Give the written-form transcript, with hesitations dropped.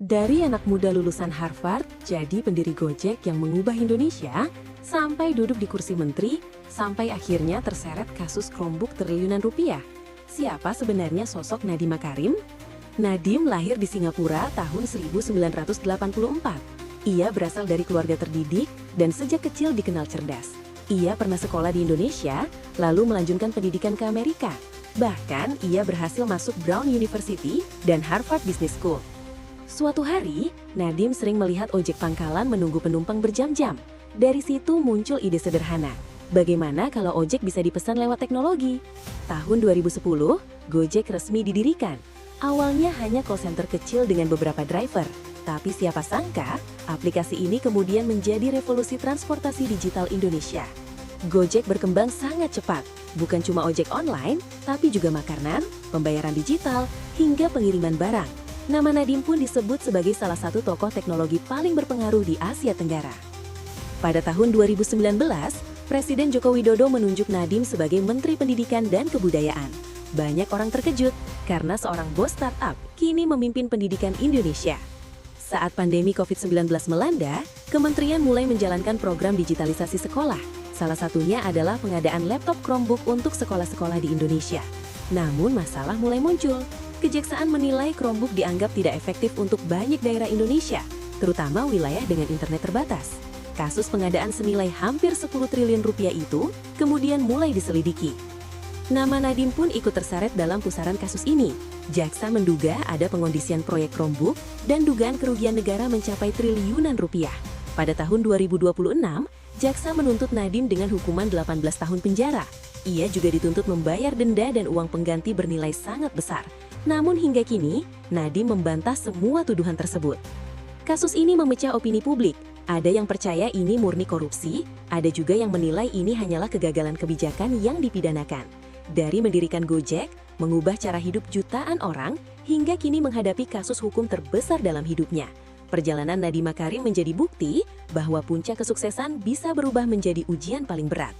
Dari anak muda lulusan Harvard jadi pendiri Gojek yang mengubah Indonesia, sampai duduk di kursi menteri, sampai akhirnya terseret kasus Chromebook triliunan rupiah. Siapa sebenarnya sosok Nadiem Makarim? Nadiem lahir di Singapura tahun 1984. Ia berasal dari keluarga terdidik dan sejak kecil dikenal cerdas. Ia pernah sekolah di Indonesia, lalu melanjutkan pendidikan ke Amerika. Bahkan ia berhasil masuk Brown University dan Harvard Business School. Suatu hari, Nadiem sering melihat ojek pangkalan menunggu penumpang berjam-jam. Dari situ muncul ide sederhana. Bagaimana kalau ojek bisa dipesan lewat teknologi? Tahun 2010, Gojek resmi didirikan. Awalnya hanya call center kecil dengan beberapa driver. Tapi siapa sangka, aplikasi ini kemudian menjadi revolusi transportasi digital Indonesia. Gojek berkembang sangat cepat. Bukan cuma ojek online, tapi juga makanan, pembayaran digital, hingga pengiriman barang. Nama Nadiem pun disebut sebagai salah satu tokoh teknologi paling berpengaruh di Asia Tenggara. Pada tahun 2019, Presiden Joko Widodo menunjuk Nadiem sebagai Menteri Pendidikan dan Kebudayaan. Banyak orang terkejut karena seorang bos startup kini memimpin pendidikan Indonesia. Saat pandemi COVID-19 melanda, kementerian mulai menjalankan program digitalisasi sekolah. Salah satunya adalah pengadaan laptop Chromebook untuk sekolah-sekolah di Indonesia. Namun masalah mulai muncul. Kejaksaan menilai Chromebook dianggap tidak efektif untuk banyak daerah Indonesia, terutama wilayah dengan internet terbatas. Kasus pengadaan senilai hampir 10 triliun rupiah itu kemudian mulai diselidiki. Nama Nadiem pun ikut terseret dalam pusaran kasus ini. Jaksa menduga ada pengondisian proyek Chromebook dan dugaan kerugian negara mencapai triliunan rupiah. Pada tahun 2026, jaksa menuntut Nadiem dengan hukuman 18 tahun penjara. Ia juga dituntut membayar denda dan uang pengganti bernilai sangat besar. Namun hingga kini, Nadiem membantah semua tuduhan tersebut. Kasus ini memecah opini publik. Ada yang percaya ini murni korupsi, ada juga yang menilai ini hanyalah kegagalan kebijakan yang dipidanakan. Dari mendirikan Gojek, mengubah cara hidup jutaan orang, hingga kini menghadapi kasus hukum terbesar dalam hidupnya. Perjalanan Nadiem Makarim menjadi bukti bahwa puncak kesuksesan bisa berubah menjadi ujian paling berat.